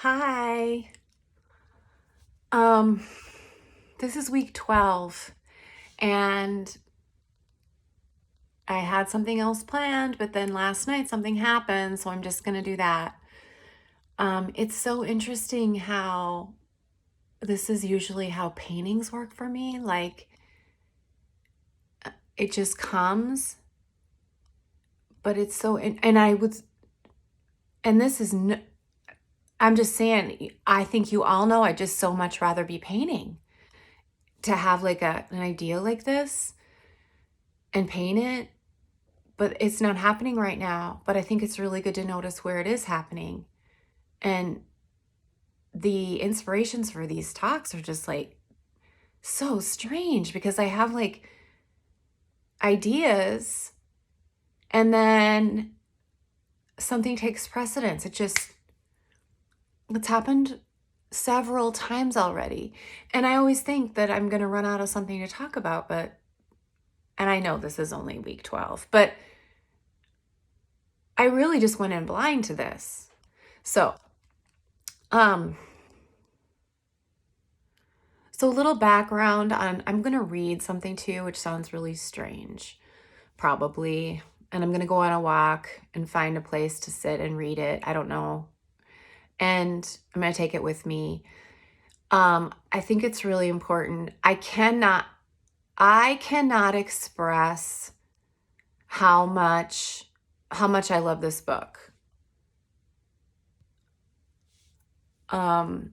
Hi. Um, this is week 12, and I had something else planned, but then last night something happened, so I'm just gonna do that. It's so interesting how this is usually how paintings work for me. Like, it just comes, but it's so, and I would, and this is, I'm just saying, I think you all know I'd just so much rather be painting to have like an idea like this and paint it. But it's not happening right now. But I think it's really good to notice where it is happening. And the inspirations for these talks are just like so strange because I have like ideas and then something takes precedence. It's happened several times already. And I always think that I'm going to run out of something to talk about, and I know this is only week 12, but I really just went in blind to this. So, um, So, a little background on I'm going to read something to you, which sounds really strange, probably. And I'm going to go on a walk and find a place to sit and read it. I don't know. And I'm going to take it with me. I think it's really important. I cannot express how much I love this book. And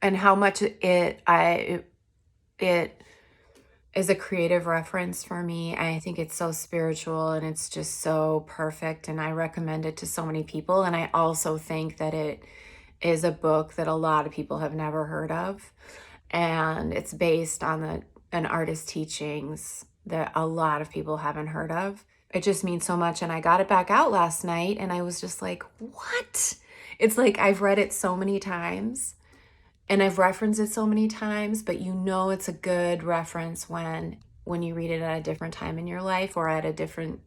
how much it is a creative reference for me. I think it's so spiritual and it's just so perfect. And I recommend it to so many people. And I also think that it is a book that a lot of people have never heard of. And it's based on an artist's teachings that a lot of people haven't heard of. It just means so much. And I got it back out last night and I was just like, what? It's like I've read it so many times and I've referenced it so many times, but you know it's a good reference when you read it at a different time in your life or at a different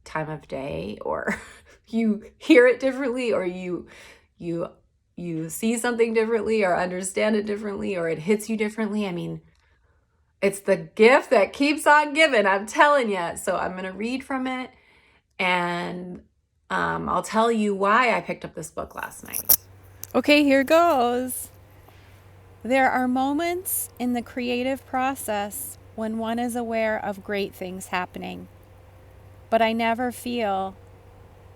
time of day, or you hear it differently, or you see something differently or understand it differently, or it hits you differently. I mean, it's the gift that keeps on giving, I'm telling you. So I'm going to read from it, and I'll tell you why I picked up this book last night. Okay, here goes. There are moments in the creative process when one is aware of great things happening, but I never feel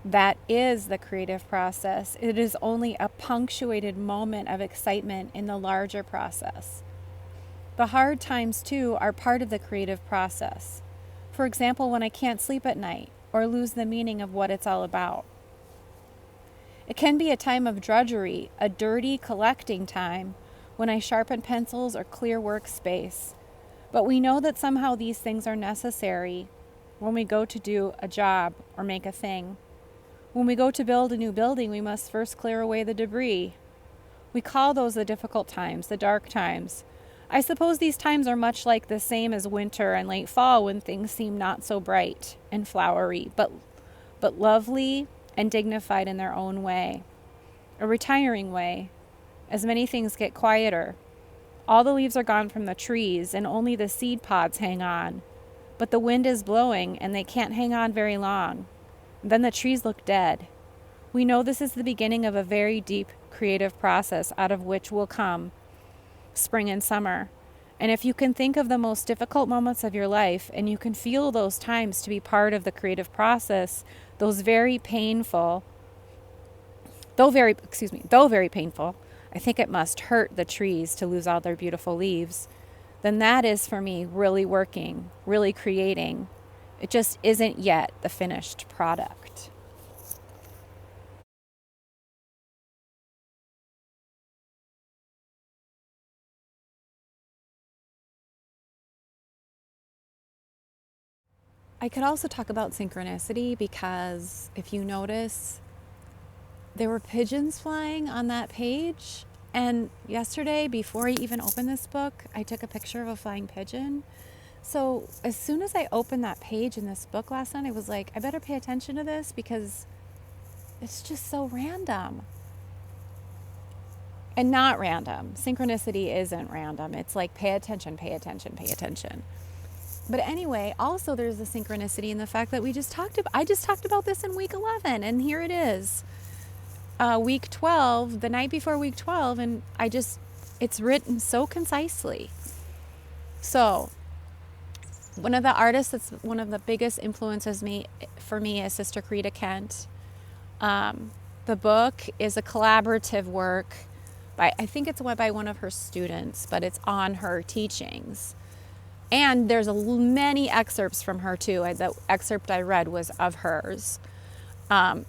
that is the creative process. It is only a punctuated moment of excitement in the larger process. The hard times, too, are part of the creative process. For example, when I can't sleep at night or lose the meaning of what it's all about. It can be a time of drudgery, a dirty collecting time, when I sharpen pencils or clear workspace. But we know that somehow these things are necessary when we go to do a job or make a thing. When we go to build a new building, we must first clear away the debris. We call those the difficult times, the dark times. I suppose these times are much like the same as winter and late fall, when things seem not so bright and flowery, but lovely and dignified in their own way. A retiring way, as many things get quieter. All the leaves are gone from the trees, and only the seed pods hang on. But the wind is blowing, and they can't hang on very long. Then the trees look dead. We know this is the beginning of a very deep creative process, out of which will come spring and summer. And if you can think of the most difficult moments of your life, and you can feel those times to be part of the creative process, those very painful, though very painful, I think it must hurt the trees to lose all their beautiful leaves, then that is for me really working, really creating. It just isn't yet the finished product. I could also talk about synchronicity, because if you notice, there were pigeons flying on that page. And yesterday, before I even opened this book, I took a picture of a flying pigeon. So as soon as I opened that page in this book last night, I was like, I better pay attention to this, because It's just so random. And not random. Synchronicity isn't random. It's like pay attention, pay attention, pay attention. But anyway, also there's a synchronicity in the fact that I just talked about this in week 11, and here it is. Week 12, the night before week 12, and it's written so concisely. So, one of the artists that's one of the biggest influences for me is Sister Karita Kent. The book is a collaborative work I think it's by one of her students, but it's on her teachings. And there's many excerpts from her too. The excerpt I read was of hers. And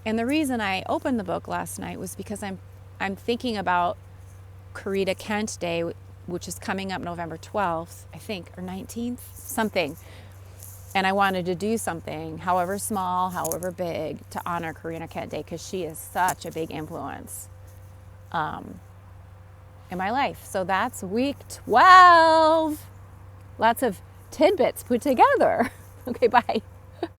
the reason I opened the book last night was because I'm thinking about Karita Kent Day, which is coming up November 12th, I think, or 19th, something. And I wanted to do something, however small, however big, to honor Karita Kent Day, because she is such a big influence in my life. So that's week 12. Lots of tidbits put together. Okay, bye.